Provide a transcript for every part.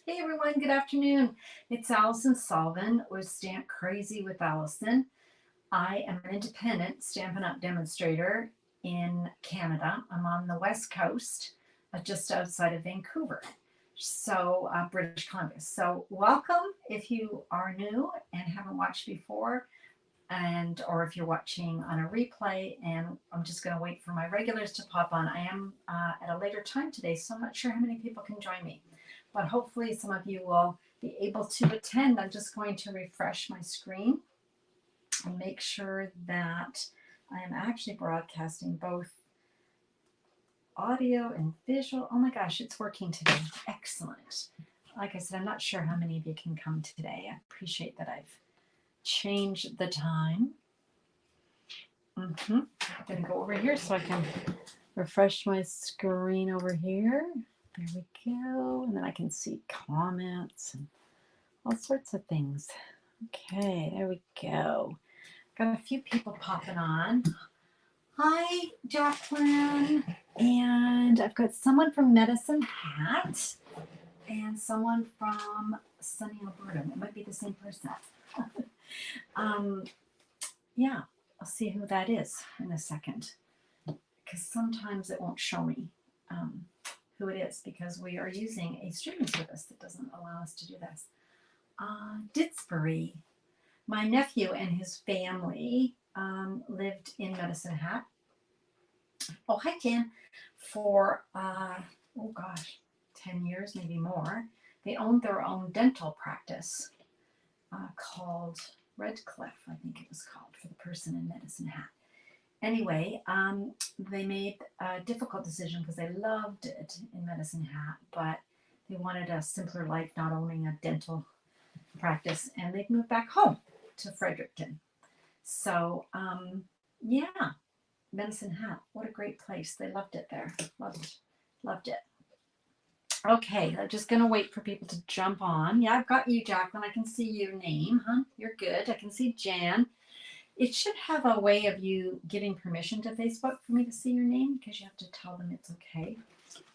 Hey everyone, good afternoon. It's Alison Sullivan with Stamp Crazy with Alison. I am an independent Stampin' Up! Demonstrator in Canada. I'm on the West Coast, just outside of Vancouver, British Columbia. So, welcome if you are new and haven't watched before, or if you're watching on a replay. And I'm just going to wait for my regulars to pop on. I am at a later time today, so I'm not sure how many people can join me, but hopefully some of you will be able to attend. I'm just going to refresh my screen and make sure that I am actually broadcasting both audio and visual. Oh my gosh, it's working today. Excellent. Like I said, I'm not sure how many of you can come today. I appreciate that I've changed the time. I'm going to go over here so I can refresh my screen over here. There we go. And then I can see comments and all sorts of things. Okay, there we go. Got a few people popping on. Hi, Jacqueline. And I've got someone from Medicine Hat and someone from sunny Alberta. It might be the same person. Yeah, I'll see who that is in a second, because sometimes it won't show me who it is, because we are using a streaming service that doesn't allow us to do this. Didsbury. My nephew and his family lived in Medicine Hat. Oh, hi, Jan. For, 10 years, maybe more. They owned their own dental practice called Redcliffe, I think it was called, for the person in Medicine Hat. Anyway, they made a difficult decision because they loved it in Medicine Hat, but they wanted a simpler life, not owning a dental practice, and they've moved back home to Fredericton. So, yeah, Medicine Hat, what a great place. They loved it there. Loved it. Okay, I'm just going to wait for people to jump on. Yeah, I've got you, Jacqueline. I can see your name, huh? You're good. I can see Jan. It should have a way of you giving permission to Facebook for me to see your name, because you have to tell them it's okay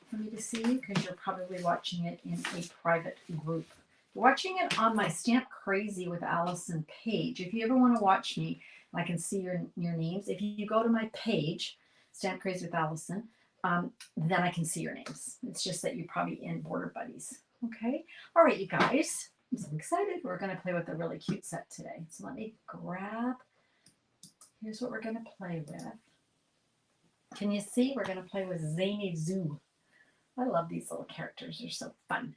for me to see you, because you're probably watching it in a private group. You're watching it on my Stamp Crazy with Alison page. If you ever want to watch me, I can see your names. If you go to my page, Stamp Crazy with Alison, then I can see your names. It's just that you're probably in Border Buddies. Okay. All right, you guys. I'm so excited. We're going to play with a really cute set today. So let me grab. Here's what we're going to play with. Can you see? We're going to play with Zany Zoo. I love these little characters. They're so fun.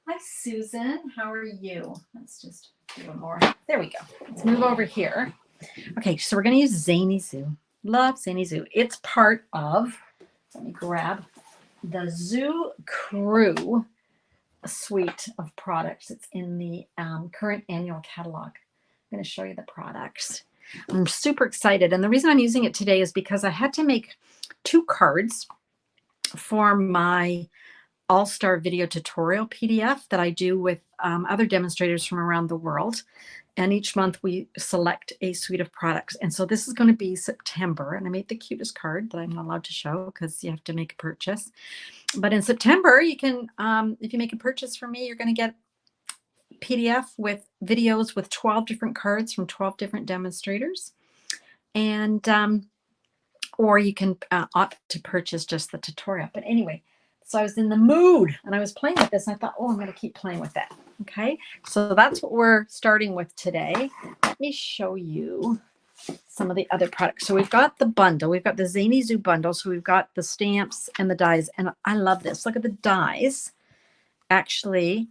Hi, Susan. How are you? Let's just do one more. There we go. Let's move over here. Okay, so we're going to use Zany Zoo. Love Zany Zoo. It's part of, let me grab the Zoo Crew suite of products. It's in the current annual catalog. I'm going to show you the products. I'm super excited. And the reason I'm using it today is because I had to make 2 cards for my All-Star video tutorial PDF that I do with other demonstrators from around the world. And each month we select a suite of products. And so this is going to be September. And I made the cutest card that I'm not allowed to show because you have to make a purchase. But in September, you can, if you make a purchase from me, you're going to get PDF with videos with 12 different cards from 12 different demonstrators. And or you can opt to purchase just the tutorial. But anyway, so I was in the mood and I was playing with this and I thought, oh, I'm going to keep playing with that. Okay, so that's what we're starting with today. Let me show you some of the other products. So we've got the bundle. We've got the Zany Zoo bundle. So we've got the stamps and the dies. And I love this. Look at the dies. Actually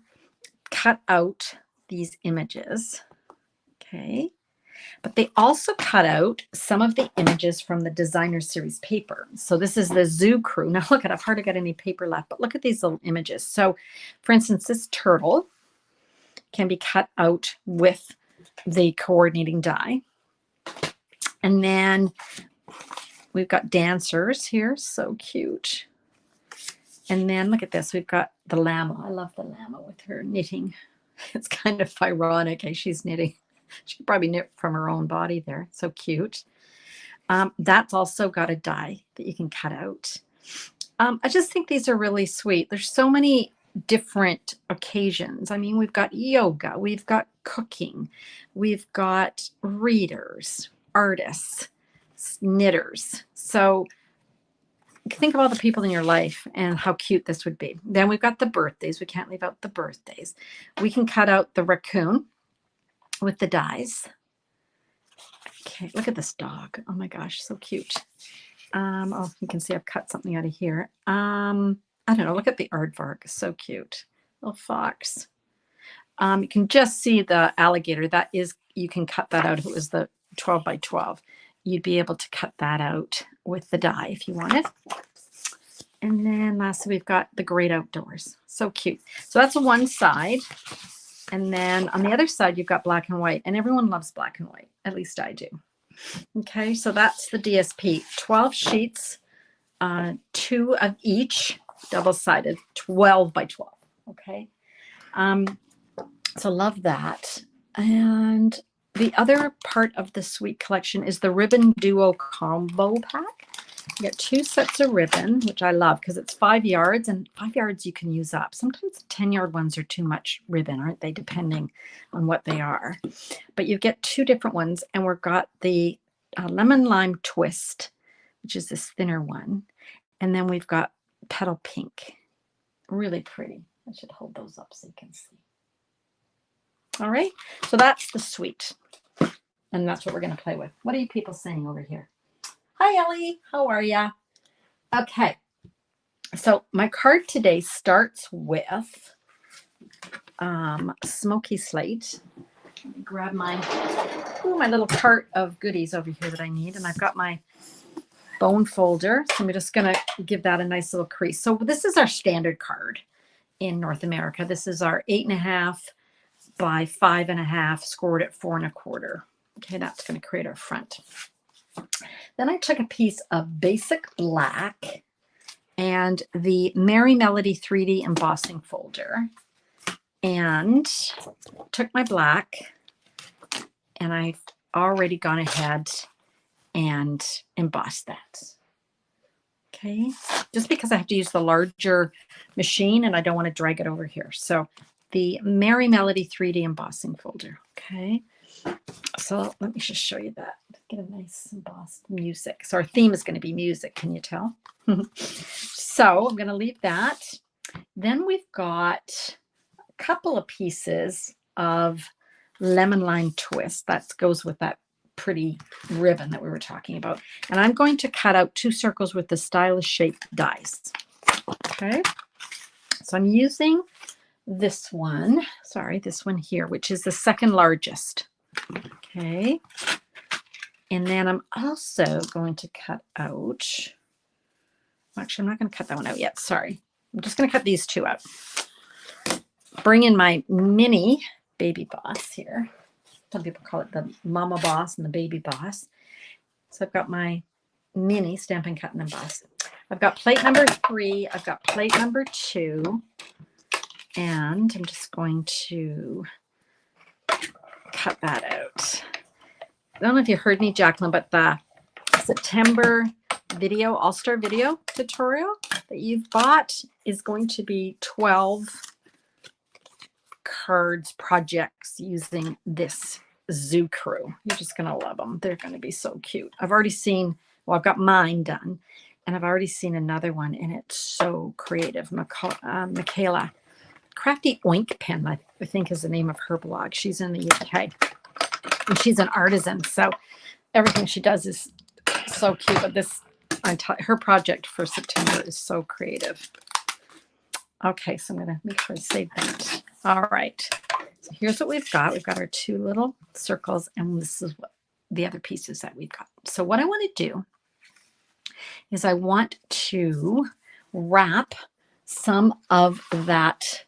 cut out these images. Okay. But they also cut out some of the images from the designer series paper. So this is the Zoo Crew. Now look at, I've hardly got any paper left, but look at these little images. So for instance, this turtle can be cut out with the coordinating die. And then we've got dancers here. So cute. And then look at this. We've got the llama. I love the llama with her knitting. It's kind of ironic as she's knitting. She could probably knit from her own body there. So cute. That's also got a die that you can cut out. I just think these are really sweet. There's so many different occasions. I mean, we've got yoga, we've got cooking, we've got readers, artists, knitters. So think of all the people in your life and how cute this would be. Then we've got the birthdays. We can't leave out the birthdays. We can cut out the raccoon with the dies. Okay, look at this dog. Oh my gosh, so cute. Oh, you can see I've cut something out of here. I don't know. Look at the aardvark. So cute. Little fox. You can just see the alligator. That is, you can cut that out. If it was the 12 by 12, you'd be able to cut that out with the die if you wanted. And then lastly, we've got the great outdoors. So cute. So that's one side. And then on the other side, you've got black and white. And everyone loves black and white. At least I do. Okay, so that's the DSP. 12 sheets, 2 of each, double-sided, 12 by 12. Okay. So love that. And the other part of the Sweet Collection is the Ribbon Duo Combo Pack. You get 2 sets of ribbon, which I love because it's 5 yards, and 5 yards you can use up. Sometimes the 10-yard ones are too much ribbon, aren't they, depending on what they are. But you get 2 different ones, and we've got the Lemon Lime Twist, which is this thinner one. And then we've got Petal Pink. Really pretty. I should hold those up so you can see. All right, so that's the Sweet. And that's what we're going to play with. What are you people saying over here? Hi, Ellie. How are ya? Okay. So my card today starts with Smoky Slate. Let me grab my little cart of goodies over here that I need. And I've got my bone folder. So I'm just going to give that a nice little crease. So this is our standard card in North America. This is our 8.5 by 5.5 scored at 4 1/4. Okay, that's going to create our front. Then I took a piece of basic black and the Merry Melody 3D embossing folder and took my black, and I've already gone ahead and embossed that. Okay, just because I have to use the larger machine and I don't want to drag it over here. So the Merry Melody 3D embossing folder. Okay. So let me just show you that. Get a nice embossed music. So our theme is going to be music. Can you tell? So I'm going to leave that. Then we've got a couple of pieces of lemon lime twist. That goes with that pretty ribbon that we were talking about. And I'm going to cut out 2 circles with the stylish shaped dies. Okay. So I'm using this one. Sorry, this one here, which is the second largest. Okay. And then I'm also going to cut out, actually, I'm not going to cut that one out yet. Sorry. I'm just going to cut these 2 out. Bring in my mini baby boss here. Some people call it the mama boss and the baby boss. So I've got my mini Stampin' Cut and Emboss. I've got plate number 3. I've got plate number 2. And I'm just going to cut that out. I don't know if you heard me, Jacqueline, but the September video, All-Star video tutorial that you've bought is going to be 12 cards projects using this zoo crew. You're just going to love them. They're going to be so cute. I've already seen, well, I've got mine done, and I've already seen another one, and it's so creative. Michaela, Crafty Oink Pen, I think is the name of her blog. She's in the UK, and she's an artisan, so everything she does is so cute. But this, her project for September is so creative. Okay, so I'm going to make sure I save that. All right, so here's what we've got. We've got our 2 little circles, and this is what the other pieces that we've got. So what I want to do is I want to wrap some of that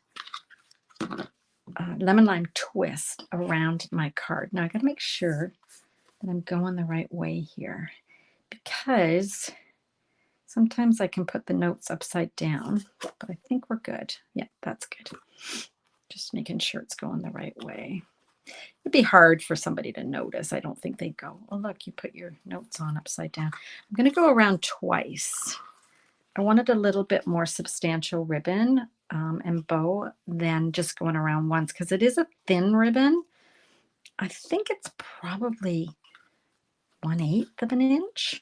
lemon lime twist around my card. Now I got to make sure that I'm going the right way here, because sometimes I can put the notes upside down, but I think we're good. Yeah, that's good. Just making sure it's going the right way. It'd be hard for somebody to notice. I don't think they'd go, oh, look, you put your notes on upside down. I'm going to go around twice. I wanted a little bit more substantial ribbon and bow than just going around once, because it is a thin ribbon. I think it's probably 1/8 of an inch.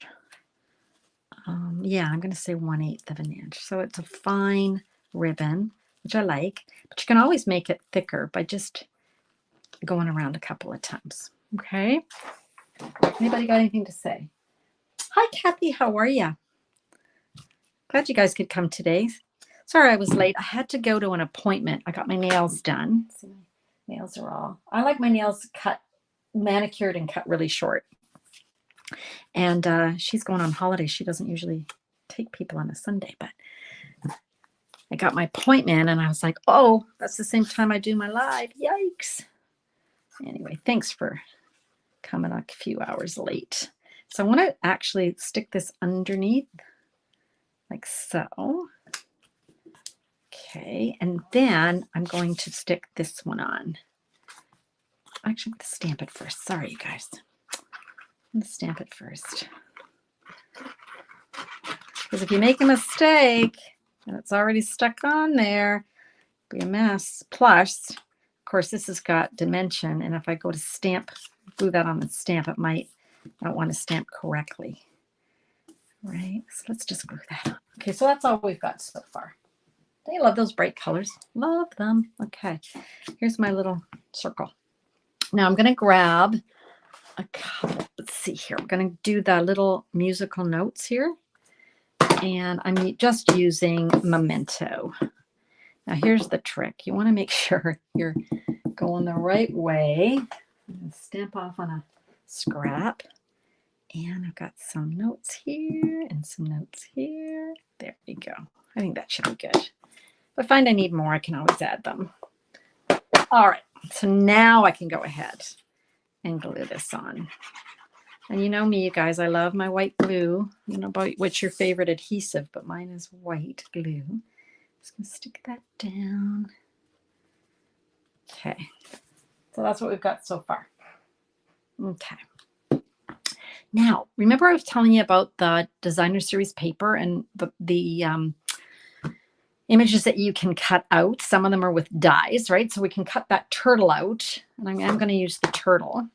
Yeah, I'm going to say 1/8 of an inch. So it's a fine ribbon, which I like, but you can always make it thicker by just going around a couple of times. Okay. Anybody got anything to say? Hi, Kathy. How are you? Glad you guys could come today. Sorry I was late. I had to go to an appointment. I got my nails done. See, my nails are all, I like my nails cut, manicured and cut really short. And she's going on holiday. She doesn't usually take people on a Sunday, but I got my appointment and I was like, oh, that's the same time I do my live. Yikes. Anyway, thanks for coming a few hours late. So I want to actually stick this underneath like so. Okay, and then I'm going to stick this one on. Actually, I'm going to stamp it first. Sorry, you guys. I'm going to stamp it first. Because if you make a mistake and it's already stuck on there, it'll be a mess. Plus, of course, this has got dimension, and if I go to stamp, glue that on the stamp, it might not want to stamp correctly. Right, so let's just glue that on. Okay, so that's all we've got so far. Don't you love those bright colors? Love them. Okay, here's my little circle. Now I'm going to grab a couple. Let's see here. I'm going to do the little musical notes here. And I'm just using Memento. Now here's the trick. You want to make sure you're going the right way. I'm going to stamp off on a scrap. And I've got some notes here and some notes here. There we go. I think that should be good. If I find I need more, I can always add them. All right, so now I can go ahead and glue this on. And you know me, you guys, I love my white glue. I don't know about what's your favorite adhesive, but mine is white glue. Just gonna stick that down. Okay, so that's what we've got so far. Okay. Now, remember I was telling you about the designer series paper and the images that you can cut out. Some of them are with dies, right? So we can cut that turtle out, and I'm going to use the turtle.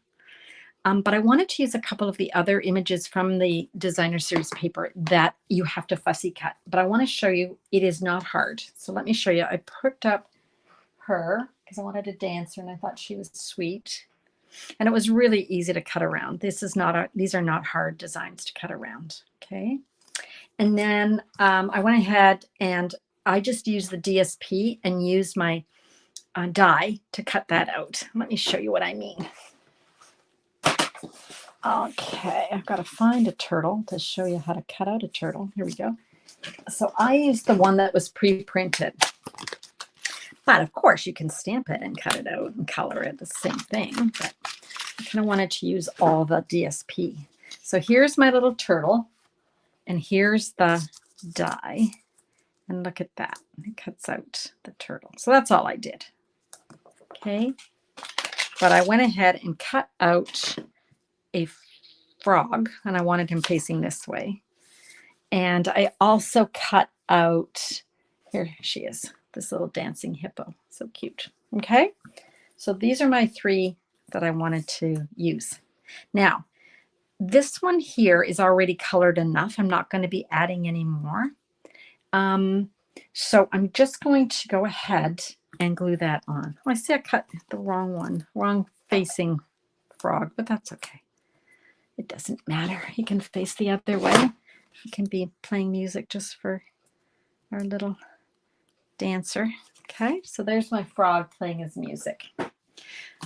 But I wanted to use a couple of the other images from the designer series paper that you have to fussy cut. But I want to show you it is not hard. So let me show you. I picked up her because I wanted to dance her and I thought she was sweet. And it was really easy to cut around. These are not hard designs to cut around. Okay. And then I went ahead and I just used the DSP and used my die to cut that out. Let me show you what I mean. Okay, I've got to find a turtle to show you how to cut out a turtle. Here we go. So I used the one that was pre-printed. But of course you can stamp it and cut it out and color it, the same thing. But I kind of wanted to use all the DSP. So here's my little turtle. And here's the die. And look at that. It cuts out the turtle. So that's all I did. Okay. But I went ahead and cut out a frog, and I wanted him facing this way. And I also cut out, here she is, this little dancing hippo. So cute. Okay. So these are my three that I wanted to use. Now, this one here is already colored enough. I'm not going to be adding any more. So I'm just going to go ahead and glue that on. Oh, I see I cut the wrong one, wrong facing frog, but that's okay. It doesn't matter. He can face the other way. He can be playing music just for our little dancer. Okay, so there's my frog playing his music.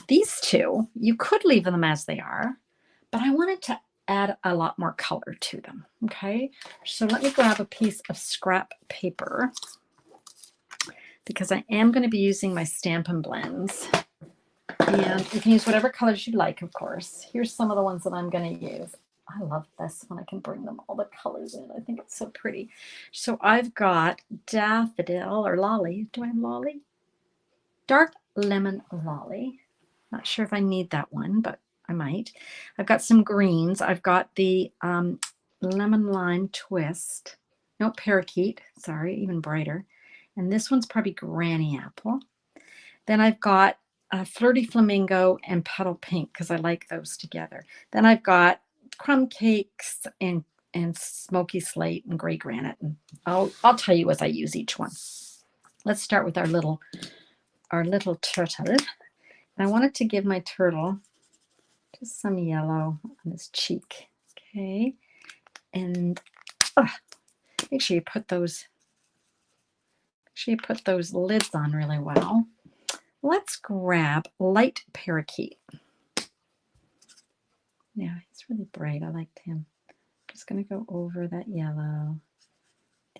These two, you could leave them as they are, but I wanted to add a lot more color to them. Okay, so let me grab a piece of scrap paper because I am going to be using my Stampin' Blends. And you can use whatever colors you like, of course. Here's some of the ones that I'm going to use. I love this when I can bring them all the colors in. I think it's so pretty. So I've got daffodil or lolly. Do I have lolly? Dark lemon lolly. Not sure if I need that one, but I might. I've got some greens. I've got the lemon lime twist. No, parakeet. Sorry, even brighter. And this one's probably Granny Apple. Then I've got Flirty Flamingo and Petal Pink because I like those together. Then I've got Crumb Cakes and Smoky Slate and Gray Granite. And I'll tell you as I use each one. Let's start with our little turtle. And I wanted to give my turtle just some yellow on his cheek. Okay. And make sure you put those lids on really well. Let's grab Light Parakeet. Yeah, he's really bright. I liked him. Just going to go over that yellow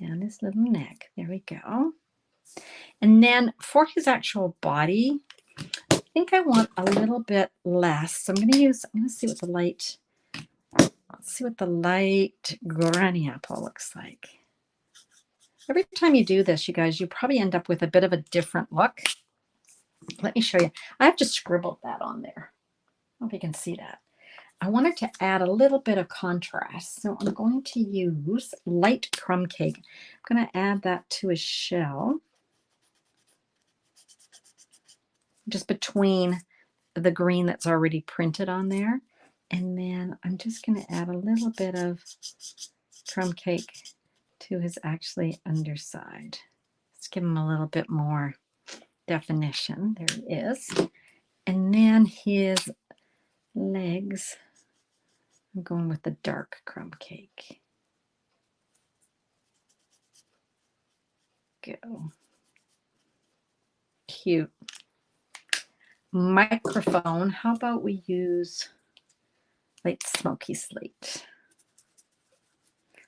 down his little neck. There we go. And then for his actual body, I think I want a little bit less. So I'm going to see what the light, let's see what the light Granny Apple looks like. Every time you do this, you guys, you probably end up with a bit of a different look. Let me show you. I have just scribbled that on there. I don't know if you can see that. I wanted to add a little bit of contrast. So I'm going to use Light Crumb Cake. I'm going to add that to his shell. Just between the green that's already printed on there. And then I'm just going to add a little bit of crumb cake to his actually underside. Let's give him a little bit more definition. There he is. And then his legs, I'm going with the dark crumb cake. Go. Cute. Microphone. How about we use Light Smoky Slate?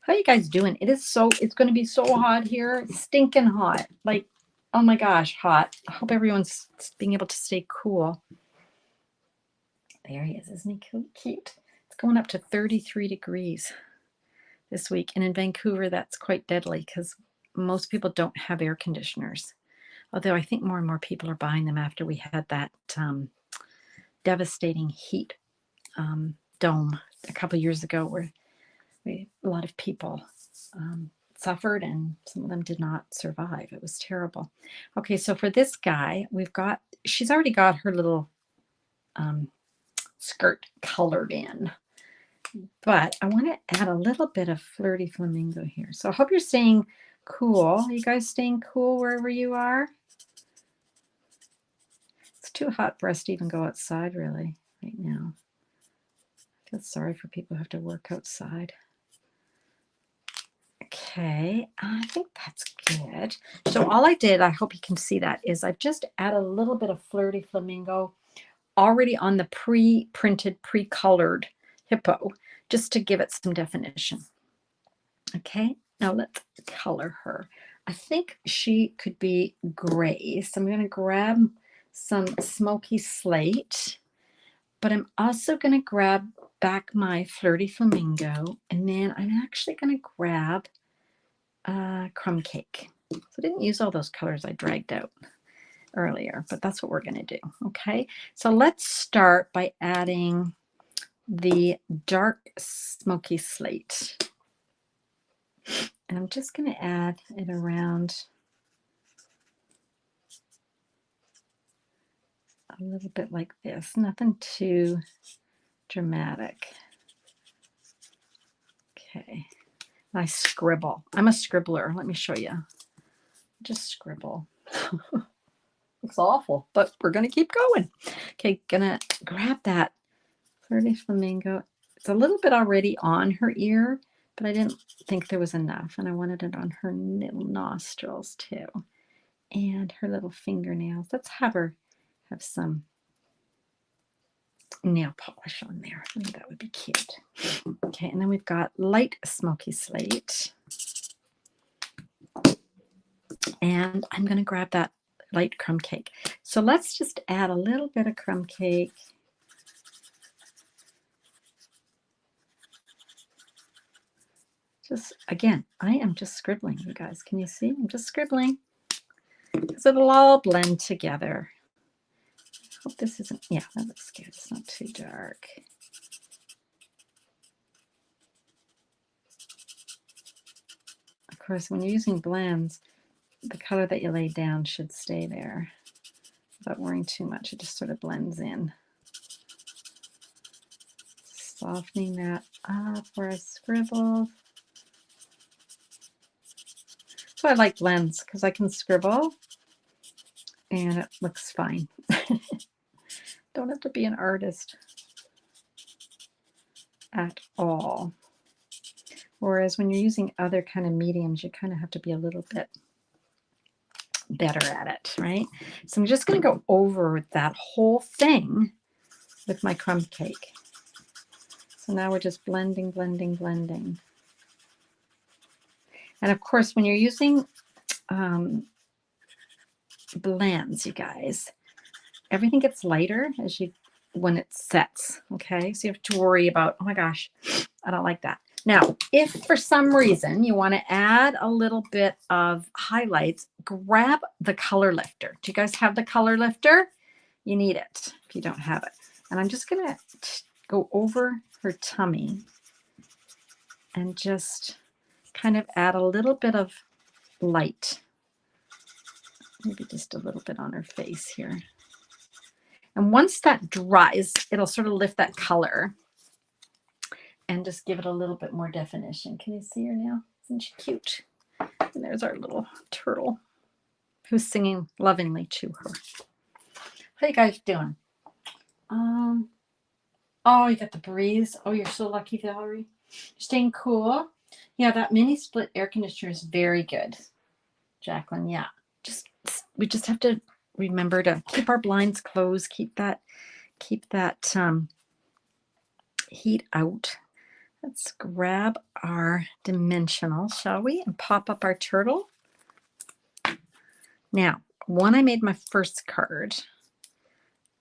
How you guys doing? It's going to be so hot here. It's stinking hot. Like, oh my gosh, hot. I hope everyone's being able to stay cool. There he is. Isn't he cute? It's going up to 33 degrees this week. And in Vancouver, that's quite deadly because most people don't have air conditioners. Although I think more and more people are buying them after we had that devastating heat dome a couple of years ago where a lot of people suffered and some of them did not survive. It was terrible. Okay, so for this guy, she's already got her little skirt colored in. But I want to add a little bit of Flirty Flamingo here. So I hope you're staying cool. Are you guys staying cool wherever you are? It's too hot for us to even go outside really right now. I feel sorry for people who have to work outside. Okay, I think that's good. So all I did, I hope you can see that, is I've just added a little bit of Flirty Flamingo already on the pre-printed, pre-colored hippo, just to give it some definition. Okay, now let's color her. I think she could be gray, so I'm going to grab some Smoky Slate, but I'm also going to grab back my Flirty Flamingo, and then I'm actually going to grab Crumb Cake. So I didn't use all those colors I dragged out earlier, but that's what we're going to do. Okay, so let's start by adding the dark Smoky Slate. And I'm just going to add it around a little bit like this. Nothing too dramatic. Okay. I scribble. I'm a scribbler. Let me show you. Just scribble. It's awful, but we're going to keep going. Okay, gonna grab that Flirty Flamingo. It's a little bit already on her ear, but I didn't think there was enough, and I wanted it on her little nostrils too, and her little fingernails. Let's have her have some nail polish on there. I think that would be cute. Okay, and then we've got Light Smoky Slate, and I'm going to grab that Light Crumb Cake. So let's just add a little bit of crumb cake. Just, again, I am just scribbling, you guys. Can you see? I'm just scribbling because it'll all blend together. I hope this isn't, yeah, that looks good. It's not too dark. Of course, when you're using blends, the color that you laid down should stay there without worrying too much. It just sort of blends in. Softening that up where I scribbled. So I like blends because I can scribble and it looks fine. Don't have to be an artist at all. Whereas when you're using other kind of mediums, you kind of have to be a little bit better at it, right? So I'm just going to go over that whole thing with my crumb cake. So now we're just blending, blending, blending. And of course, when you're using blends, you guys, everything gets lighter when it sets, okay? So you have to worry about, oh my gosh, I don't like that. Now, if for some reason you want to add a little bit of highlights, grab the color lifter. Do you guys have the color lifter? You need it if you don't have it. And I'm just going to go over her tummy and just kind of add a little bit of light. Maybe just a little bit on her face here. And once that dries, it'll sort of lift that color and just give it a little bit more definition. Can you see her now? Isn't she cute? And there's our little turtle who's singing lovingly to her. How you guys doing? Oh, you got the breeze. Oh, you're so lucky, Valerie. You're staying cool. Yeah, that mini split air conditioner is very good, Jacqueline. Yeah, we just have to remember to keep our blinds closed, keep that heat out. Let's grab our dimensional, shall we, and pop up our turtle. Now, when I made my first card,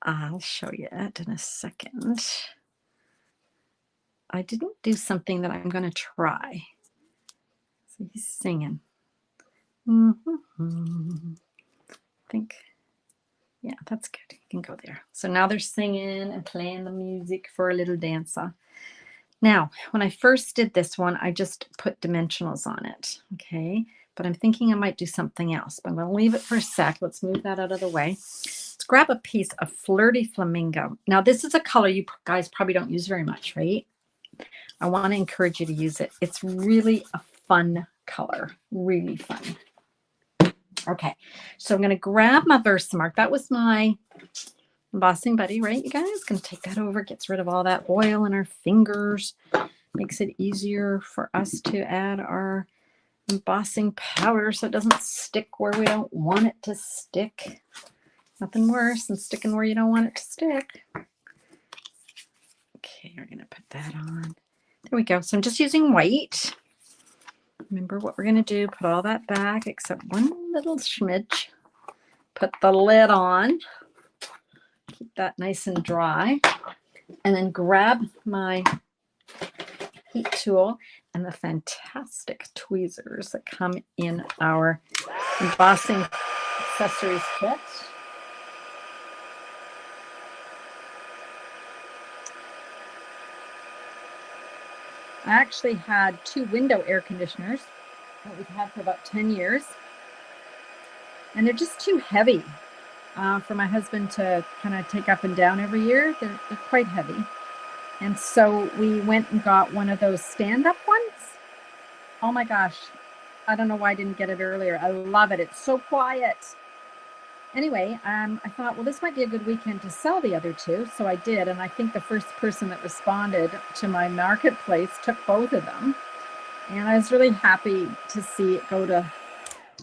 I'll show you that in a second. I didn't do something that I'm going to try. So he's singing. I think, yeah, that's good. You can go there. So now they're singing and playing the music for a little dancer. Now, when I first did this one, I just put dimensionals on it, okay? But I'm thinking I might do something else. But I'm going to leave it for a sec. Let's move that out of the way. Let's grab a piece of Flirty Flamingo. Now, this is a color you guys probably don't use very much, right? I want to encourage you to use it. It's really a fun color, really fun. Okay, so I'm going to grab my Versamark. That was my embossing buddy, right, you guys? Going to take that over, gets rid of all that oil in our fingers, makes it easier for us to add our embossing powder so it doesn't stick where we don't want it to stick. Nothing worse than sticking where you don't want it to stick. Okay, we're going to put that on. There we go. So I'm just using white. Remember what we're going to do. Put all that back except one little smidge. Put the lid on. Keep that nice and dry. And then grab my heat tool and the fantastic tweezers that come in our embossing accessories kit. I actually had 2 window air conditioners that we've had for about 10 years. And they're just too heavy for my husband to kind of take up and down every year. They're quite heavy. And so we went and got one of those stand-up ones. Oh my gosh. I don't know why I didn't get it earlier. I love it. It's so quiet. Anyway, I thought, well, this might be a good weekend to sell the other 2. So I did. And I think the first person that responded to my marketplace took both of them. And I was really happy to see it go to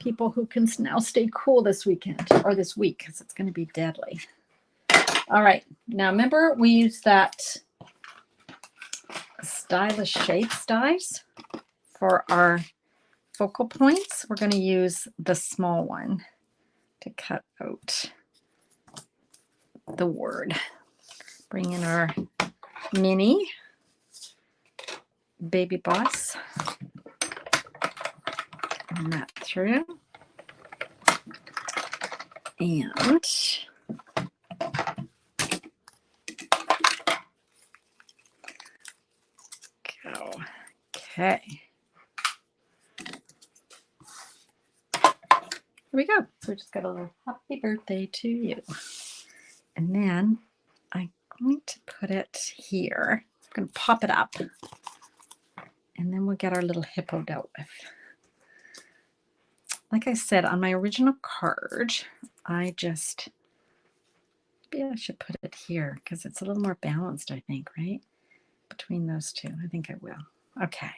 people who can now stay cool this weekend or this week because it's going to be deadly. All right. Now, remember, we used that Stylish Shapes dies for our focal points. We're going to use the small one to cut out the word. Bring in our mini Baby Boss. Run that through. And go. Okay. So we just got a little happy birthday to you. And then I'm going to put it here. I'm going to pop it up. And then we'll get our little hippo dealt with. Like I said, on my original card, maybe I should put it here because it's a little more balanced, I think, right? Between those two. I think I will. Okay.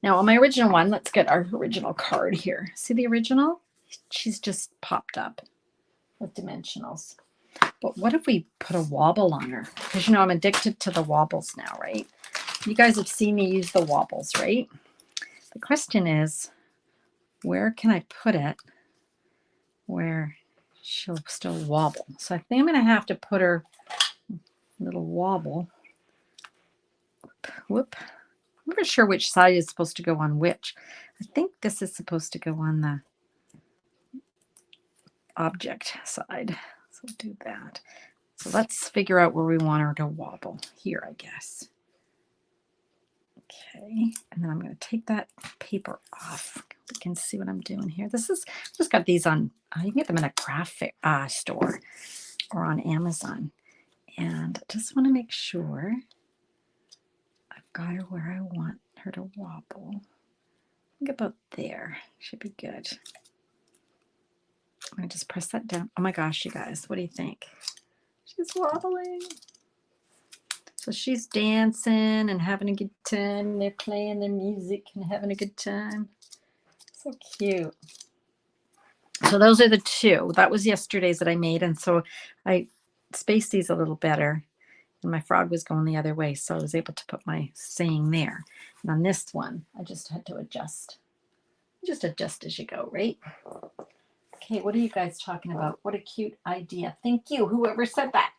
Now on my original one, let's get our original card here. See the original? She's just popped up with dimensionals. But what if we put a wobble on her? Because, I'm addicted to the wobbles now, right? You guys have seen me use the wobbles, right? The question is, where can I put it where she'll still wobble? So I think I'm going to have to put her little wobble. Whoop. I'm not sure which side is supposed to go on which. I think this is supposed to go on the object side. So we'll do that. So let's figure out where we want her to wobble. Here, I guess. Okay, and then I'm going to take that paper off. You can see what I'm doing here. This is just got these on. You can get them in a craft store or on Amazon. And I just want to make sure I've got her where I want her to wobble. I think about there. Should be good. I'm going to just press that down. Oh my gosh, you guys, what do you think? She's wobbling. So she's dancing and having a good time. They're playing their music and having a good time. So cute. So those are the two. That was yesterday's that I made. And so I spaced these a little better. And my frog was going the other way. So I was able to put my saying there. And on this one, I just had to adjust. Just adjust as you go, right? Okay, what are you guys talking about? What a cute idea. Thank you, whoever said that.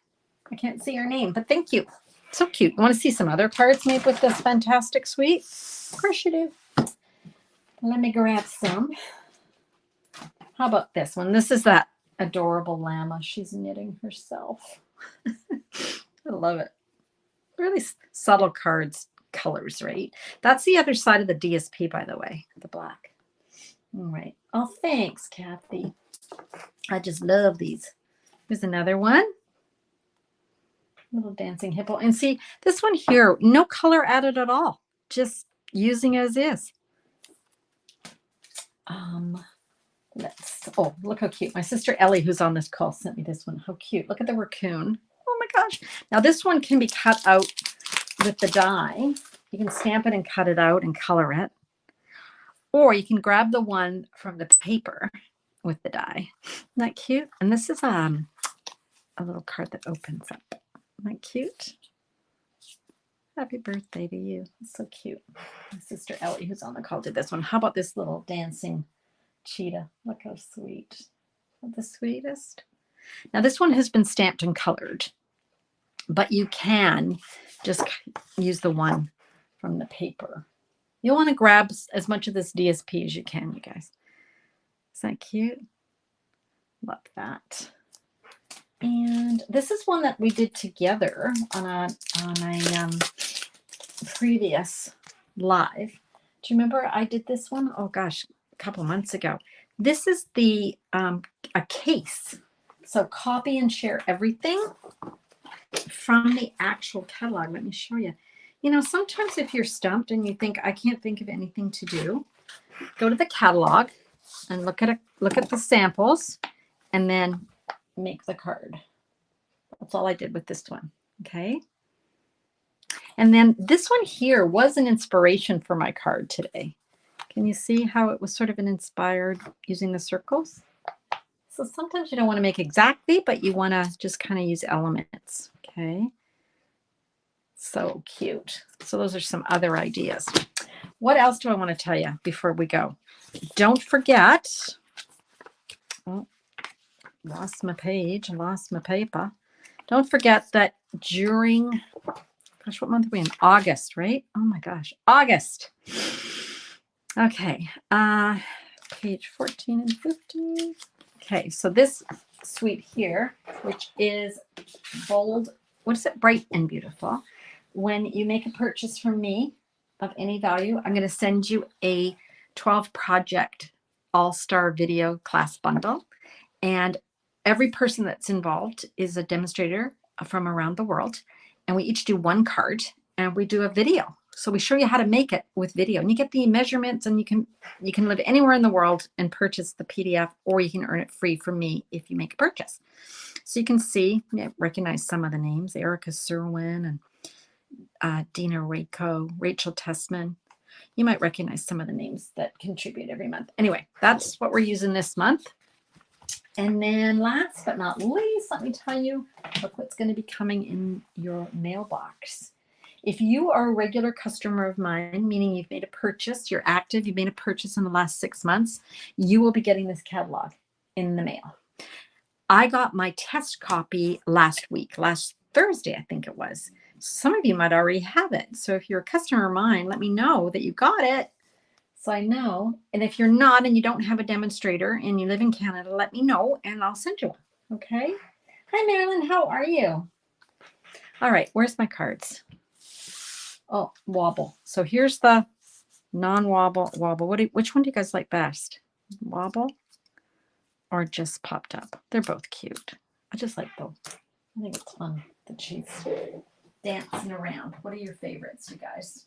I can't see your name, but thank you. So cute. You want to see some other cards made with this fantastic suite? Of course you do. Let me grab some. How about this one? This is that adorable llama. She's knitting herself. I love it. Really subtle cards, colors, right? That's the other side of the DSP, by the way, the black. All right. Oh, thanks, Kathy. I just love these. Here's another one. Little dancing hippo. And see, this one here, no color added at all. Just using as is. Look how cute. My sister Ellie, who's on this call, sent me this one. How cute. Look at the raccoon. Oh my gosh. Now this one can be cut out with the die. You can stamp it and cut it out and color it. Or you can grab the one from the paper with the die. Isn't that cute? And this is a little card that opens up. Isn't that cute? Happy birthday to you. It's so cute. My sister Ellie, who's on the call, did this one. How about this little dancing cheetah? Look how sweet. Isn't the sweetest? Now this one has been stamped and colored, but you can just use the one from the paper. You'll want to grab as much of this DSP as you can, you guys. Is that cute? Love that. And this is one that we did together on a previous live. Do you remember I did this one? Oh gosh, a couple months ago. This is the a case. So copy and share everything from the actual catalog. Let me show you. You know, sometimes if you're stumped and you think, I can't think of anything to do, go to the catalog and look at the samples and then make the card. That's all I did with this one. Okay. And then this one here was an inspiration for my card today. Can you see how it was sort of an inspired using the circles? So sometimes you don't want to make exactly, but you want to just kind of use elements. Okay. So cute. So those are some other ideas. What else do I want to tell you before we go? Don't forget. Oh, lost my page, lost my paper. Don't forget that during, gosh, what month are we in? August, right? Oh my gosh, August. Okay, page 14 and 15. Okay, so this suite here, which is bold, what is it? Bright and beautiful. When you make a purchase from me of any value, I'm going to send you a 12 project all-star video class bundle. And every person that's involved is a demonstrator from around the world. And we each do one card and we do a video. So we show you how to make it with video, and you get the measurements, and you can live anywhere in the world and purchase the PDF, or you can earn it free from me if you make a purchase. So you can see, recognize some of the names: Erica Serwin and Dina Rako, Rachel Tessman. You might recognize some of the names that contribute every month. Anyway, that's what we're using this month. And then last but not least, let me tell you, look what's going to be coming in your mailbox. If you are a regular customer of mine, meaning you've made a purchase, you're active, you've made a purchase in the last 6 months, you will be getting this catalog in the mail. I got my test copy last week, last Thursday, I think it was. Some of you might already have it. So if you're a customer of mine, let me know that you got it, so I know. And if you're not and you don't have a demonstrator and you live in Canada, let me know and I'll send you one. Okay. Hi, Marilyn. How are you? All right. Where's my cards? Oh, wobble. So here's the non-wobble, wobble. Which one do you guys like best? Wobble or just popped up? They're both cute. I just like both. I think it's fun that she's dancing around. What are your favorites, you guys?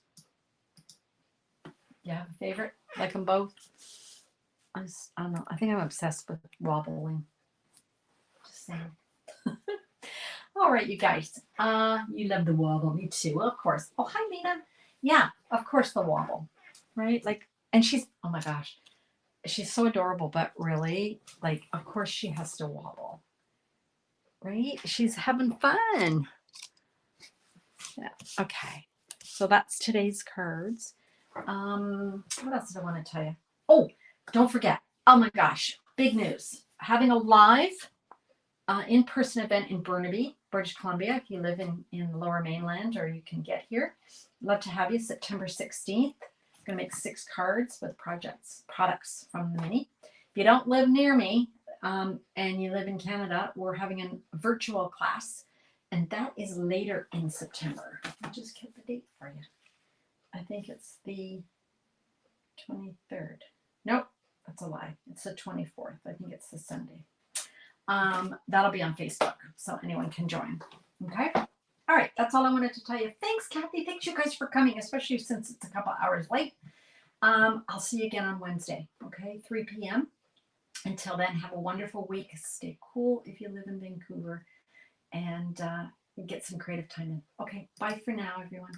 You have a favorite? Like them both? I don't know. I think I'm obsessed with wobbling. Just saying. All right, you guys. You love the wobble. Me too, of course. Oh, hi, Lena. Yeah, of course the wobble, right? Like, and she's, oh my gosh, she's so adorable, but really, like, of course she has to wobble, right? She's having fun. Yeah. Okay. So that's today's cards. What else did I want to tell you? Oh, don't forget. Oh my gosh, big news. Having a live in-person event in Burnaby, British Columbia, if you live in the Lower Mainland or you can get here. Love to have you September 16th. I'm going to make 6 cards with products from the mini. If you don't live near me and you live in Canada, we're having a virtual class, and that is later in September. I'll just get the date for you. I think it's the 23rd. Nope, that's a lie. It's the 24th. I think it's the Sunday. That'll be on Facebook, so anyone can join. Okay. All right. That's all I wanted to tell you. Thanks, Kathy. Thanks you guys for coming, especially since it's a couple hours late. I'll see you again on Wednesday. Okay. 3 p.m. Until then, have a wonderful week. Stay cool if you live in Vancouver, and get some creative time in. Okay. Bye for now, everyone.